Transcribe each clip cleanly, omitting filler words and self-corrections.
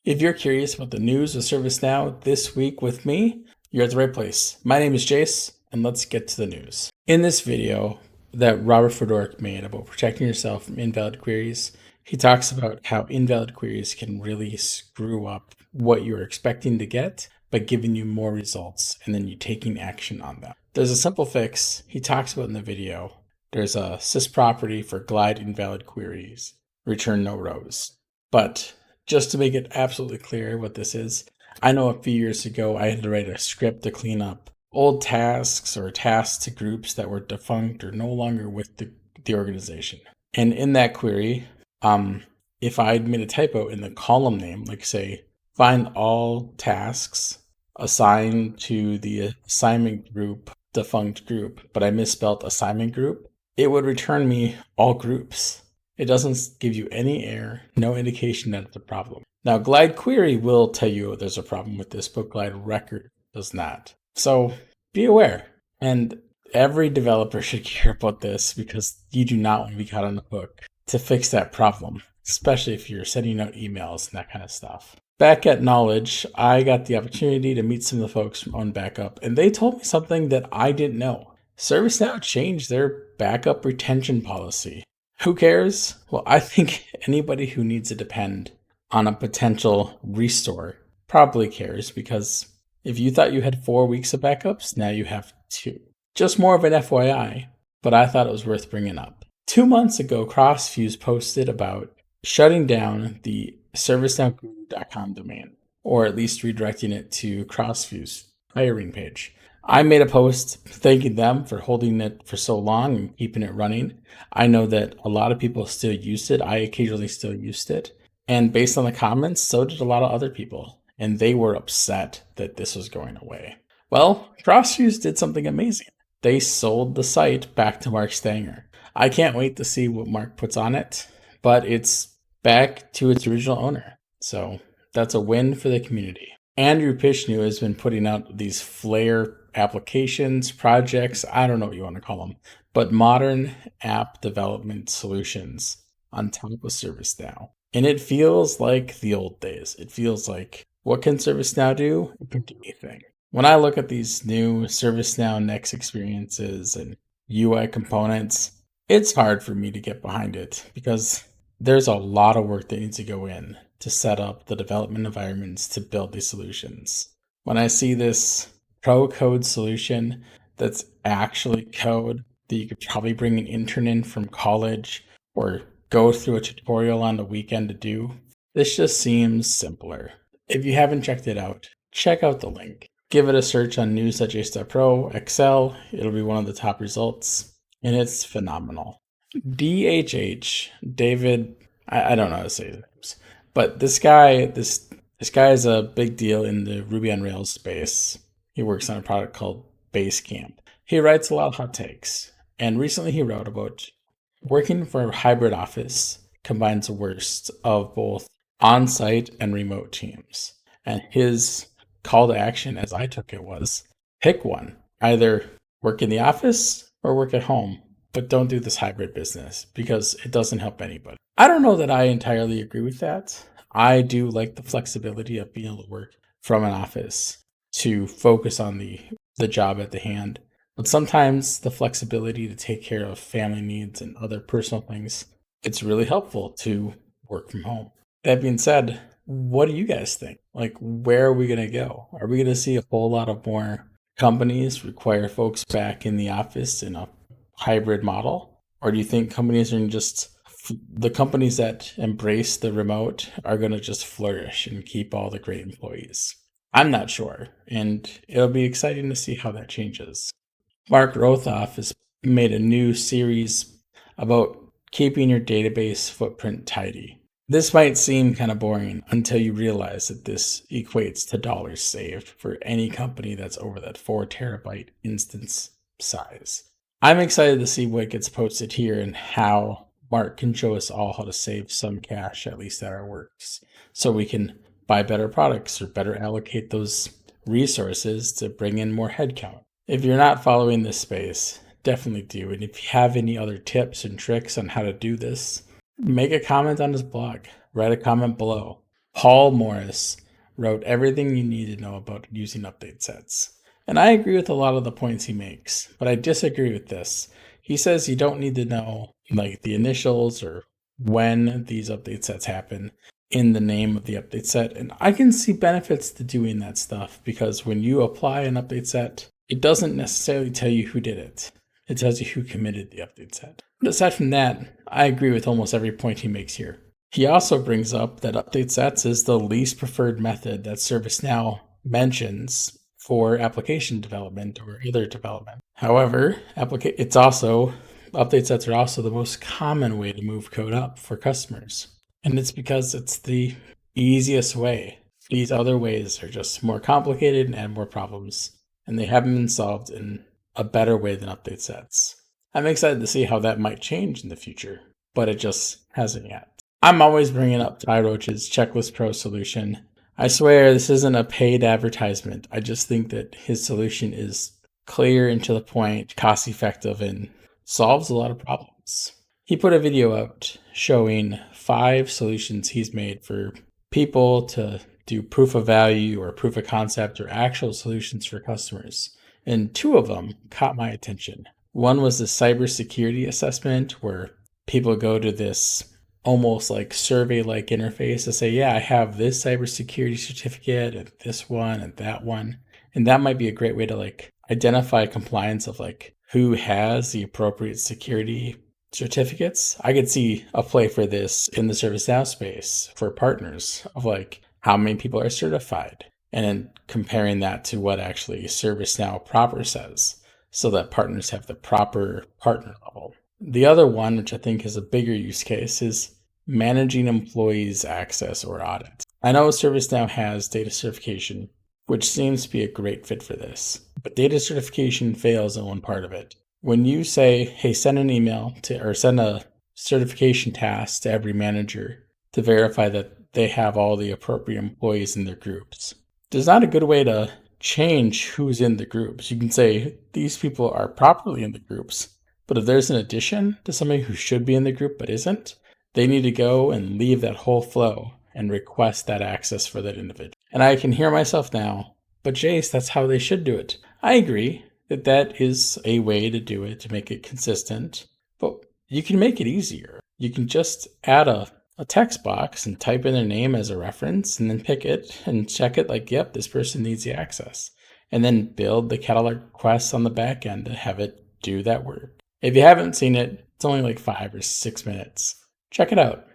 If you're curious about the news of ServiceNow this week with me, you're at the right place. My name is Jace, and let's get to the news. In this video that Robert Fedoruk made about protecting yourself from invalid queries, he talks about how invalid queries can really screw up what you're expecting to get by giving you more results and then you taking action on them. There's a simple fix he talks about in the video. There's a sys property for glide invalid queries, return no rows. But just to make it absolutely clear what this is, I know a few years ago I had to write a script to clean up old tasks or tasks to groups that were defunct or no longer with the organization. And in that query, if I'd made a typo in the column name, like say, find all tasks assigned to the assignment group, defunct group, but I misspelled assignment group, it would return me all groups. It doesn't give you any error, no indication that it's a problem. Now, glide query will tell you there's a problem with this, but glide record does not. So be aware. And every developer should care about this because you do not want to be caught on the hook to fix that problem, especially if you're sending out emails and that kind of stuff. Back at Knowledge, I got the opportunity to meet some of the folks from Own Backup, and they told me something that I didn't know. ServiceNow changed their backup retention policy. Who cares? Well, I think anybody who needs to depend on a potential restore probably cares, because if you thought you had 4 weeks of backups, now you have 2. Just more of an FYI, but I thought it was worth bringing up. 2 months ago, CrossFuse posted about shutting down the ServiceNow.com domain, or at least redirecting it to CrossFuse hiring page. I made a post thanking them for holding it for so long and keeping it running. I know that a lot of people still used it. I occasionally still used it. And based on the comments, so did a lot of other people. And they were upset that this was going away. Well, CrossFuse did something amazing. They sold the site back to Mark Stanger. I can't wait to see what Mark puts on it, but it's back to its original owner. So that's a win for the community. Andrew Pishnu has been putting out these Flair applications, projects, I don't know what you want to call them, but modern app development solutions on top of ServiceNow. And it feels like the old days. It feels like, what can ServiceNow do? It can do anything. When I look at these new ServiceNow Next experiences and UI components, it's hard for me to get behind it because there's a lot of work that needs to go in to set up the development environments to build these solutions. When I see this pro code solution that's actually code that you could probably bring an intern in from college or go through a tutorial on the weekend to do, this just seems simpler. If you haven't checked it out, check out the link. Give it a search on news.jace.pro, Excel, it'll be one of the top results, and it's phenomenal. DHH, David, I don't know how to say his names, but this guy is a big deal in the Ruby on Rails space. He works on a product called Basecamp. He writes a lot of hot takes, and recently he wrote about working for a hybrid office combines the worst of both on-site and remote teams. And his call to action, as I took it, was pick one. Either work in the office or work at home, but don't do this hybrid business because it doesn't help anybody. I don't know that I entirely agree with that. I do like the flexibility of being able to work from an office to focus on the job at the hand. But sometimes the flexibility to take care of family needs and other personal things, it's really helpful to work from home. That being said, what do you guys think? Like, where are we going to go? Are we going to see a whole lot of more companies require folks back in the office in a hybrid model? Or do you think companies are just, the companies that embrace the remote are going to just flourish and keep all the great employees? I'm not sure, and it'll be exciting to see how that changes. Mark Rothoff has made a new series about keeping your database footprint tidy. This might seem kind of boring until you realize that this equates to dollars saved for any company that's over that 4 terabyte instance size. I'm excited to see what gets posted here and how Mark can show us all how to save some cash, at least at our works, so we can buy better products or better allocate those resources to bring in more headcount. If you're not following this space, definitely do. And if you have any other tips and tricks on how to do this, make a comment on his blog. Write a comment below. Paul Morris wrote everything you need to know about using update sets. And I agree with a lot of the points he makes, but I disagree with this. He says you don't need to know like the initials or when these update sets happen in the name of the update set. And I can see benefits to doing that stuff because when you apply an update set, it doesn't necessarily tell you who did it. It tells you who committed the update set. But aside from that, I agree with almost every point he makes here. He also brings up that update sets is the least preferred method that ServiceNow mentions for application development or other development. However, update sets are also the most common way to move code up for customers. And it's because it's the easiest way. These other ways are just more complicated and add more problems, and they haven't been solved in a better way than update sets. I'm excited to see how that might change in the future, but it just hasn't yet. I'm always bringing up Ty Roach's Checklist Pro solution. I swear this isn't a paid advertisement. I just think that his solution is clear and to the point, cost effective, and solves a lot of problems. He put a video out showing 5 solutions he's made for people to do proof of value or proof of concept or actual solutions for customers. And 2 of them caught my attention. One was the cybersecurity assessment where people go to this almost like survey-like interface to say, yeah, I have this cybersecurity certificate and this one and that one. And that might be a great way to like identify compliance of like who has the appropriate security certificates. I could see a play for this in the ServiceNow space for partners of like how many people are certified and then comparing that to what actually ServiceNow proper says so that partners have the proper partner level. The other one, which I think is a bigger use case, is managing employees' access or audit. I know ServiceNow has data certification, which seems to be a great fit for this, but data certification fails in one part of it. When you say, hey, send an email to, or send a certification task to every manager to verify that they have all the appropriate employees in their groups, there's not a good way to change who's in the groups. You can say these people are properly in the groups, but if there's an addition to somebody who should be in the group but isn't, they need to go and leave that whole flow and request that access for that individual. And I can hear myself now, but Jace, that's how they should do it. I agree that that is a way to do it to make it consistent, but you can make it easier. You can just add a text box and type in their name as a reference and then pick it and check it like, yep, this person needs the access. And then build the catalog requests on the back end to have it do that work. If you haven't seen it, it's only like 5 or 6 minutes. Check it out.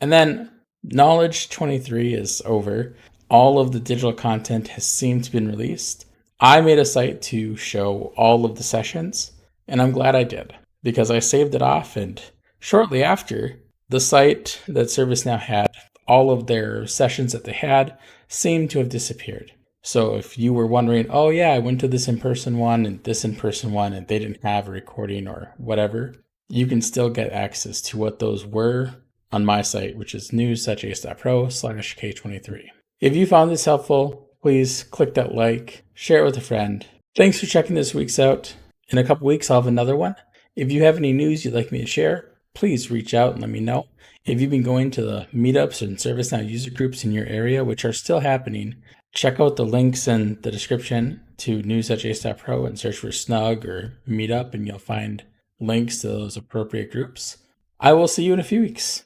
And then Knowledge 23 is over. All of the digital content has seemed to been released. I made a site to show all of the sessions, and I'm glad I did because I saved it off, and shortly after, the site that ServiceNow had, all of their sessions that they had seemed to have disappeared. So if you were wondering, oh yeah, I went to this in-person one and this in-person one and they didn't have a recording or whatever, you can still get access to what those were on my site, which is news.ace.pro/K23. If you found this helpful, please click that like, share it with a friend. Thanks for checking this week's out. In a couple weeks, I'll have another one. If you have any news you'd like me to share, please reach out and let me know. If you've been going to the meetups and ServiceNow user groups in your area, which are still happening, check out the links in the description to news.ace.pro and search for Snug or Meetup, and you'll find links to those appropriate groups. I will see you in a few weeks.